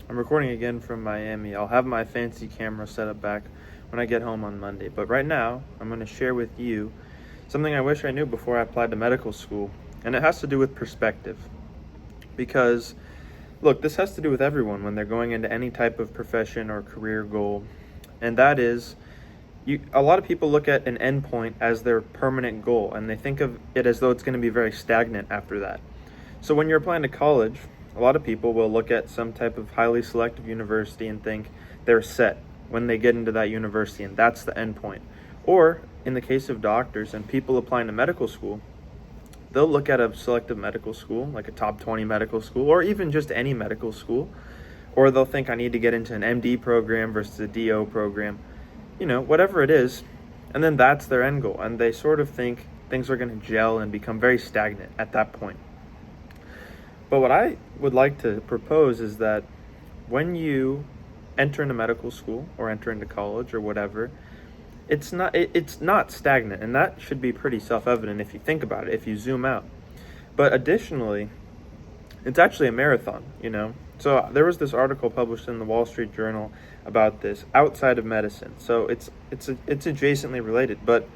I'm recording again from Miami. I'll have my fancy camera set up back when I get home on Monday. But right now, I'm going to share with you something I wish I knew before I applied to medical school. And it has to do with perspective. Because, look, this has to do with everyone when they're going into any type of profession or career goal. And that is, a lot of people look at an endpoint as their permanent goal, and they think of it as though it's going to be very stagnant after that. So when you're applying to college, a lot of people will look at some type of highly selective university and think they're set when they get into that university, and that's the end point. Or, in the case of doctors and people applying to medical school, they'll look at a selective medical school, like a top 20 medical school, or even just any medical school, or they'll think I need to get into an MD program versus a DO program, whatever it is, and then that's their end goal, and they sort of think things are going to gel and become very stagnant at that point. But what I would like to propose is that when you enter into medical school or enter into college or whatever, it's not stagnant, and that should be pretty self-evident if you think about it, if you zoom out. But additionally, it's actually a marathon, So there was this article published in the Wall Street Journal about this outside of medicine. So it's adjacently related, but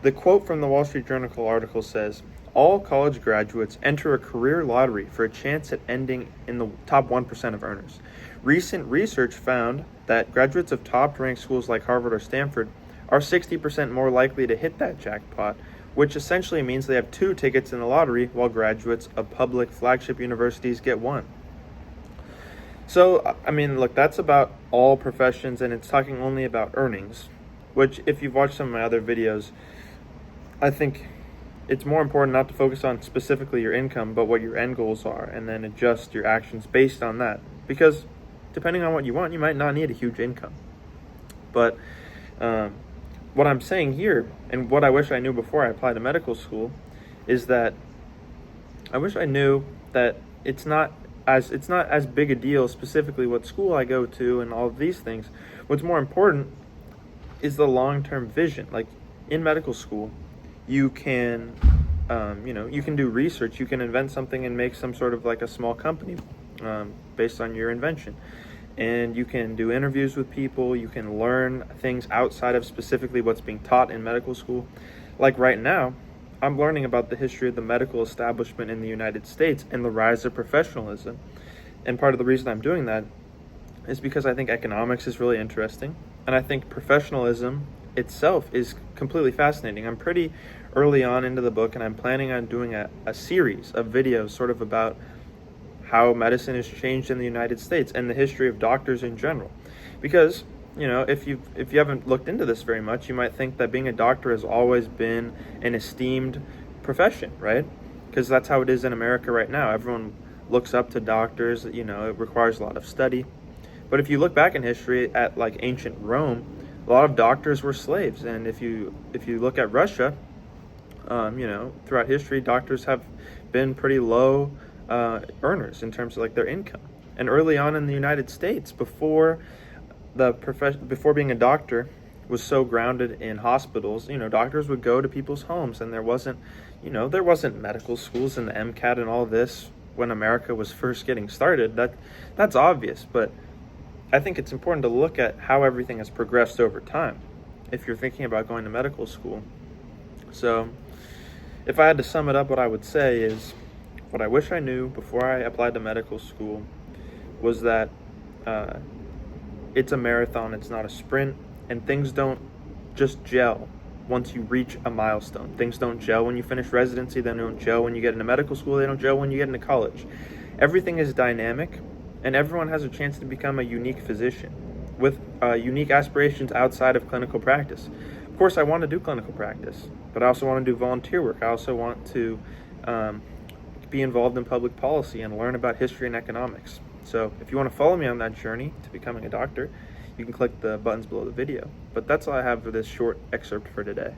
the quote from the Wall Street Journal article says, "All college graduates enter a career lottery for a chance at ending in the top 1% of earners. Recent research found that graduates of top-ranked schools like Harvard or Stanford are 60% more likely to hit that jackpot, which essentially means they have 2 tickets in the lottery, while graduates of public flagship universities get 1. So, look, that's about all professions, and it's talking only about earnings, which, if you've watched some of my other videos, I think it's more important not to focus on specifically your income, but what your end goals are, and then adjust your actions based on that. Because depending on what you want, you might not need a huge income. But what I'm saying here, and what I wish I knew before I applied to medical school, is that I wish I knew that it's not as big a deal specifically what school I go to and all of these things. What's more important is the long-term vision. Like in medical school, you can you can do research, you can invent something and make some sort of like a small company based on your invention. And you can do interviews with people, you can learn things outside of specifically what's being taught in medical school. Like right now, I'm learning about the history of the medical establishment in the United States and the rise of professionalism. And part of the reason I'm doing that is because I think economics is really interesting, and I think professionalism itself is completely fascinating. I'm pretty early on into the book, and I'm planning on doing a series of videos sort of about how medicine has changed in the United States and the history of doctors in general. Because, if you haven't looked into this very much, you might think that being a doctor has always been an esteemed profession, right? Because that's how it is in America right now. Everyone looks up to doctors, it requires a lot of study. But if you look back in history at like ancient Rome, a lot of doctors were slaves. And if you look at Russia, throughout history, doctors have been pretty low earners in terms of like their income. And early on in the United States, before being a doctor was so grounded in hospitals, doctors would go to people's homes, and there wasn't medical schools and the MCAT and all this when America was first getting started. That's obvious, but I think it's important to look at how everything has progressed over time if you're thinking about going to medical school. So if I had to sum it up, what I would say is, what I wish I knew before I applied to medical school was that it's a marathon, it's not a sprint, and things don't just gel once you reach a milestone. Things don't gel when you finish residency, they don't gel when you get into medical school, they don't gel when you get into college. Everything is dynamic, and everyone has a chance to become a unique physician with unique aspirations outside of clinical practice. Of course, I want to do clinical practice, but I also want to do volunteer work. I also want to be involved in public policy and learn about history and economics. So if you want to follow me on that journey to becoming a doctor, you can click the buttons below the video. But that's all I have for this short excerpt for today.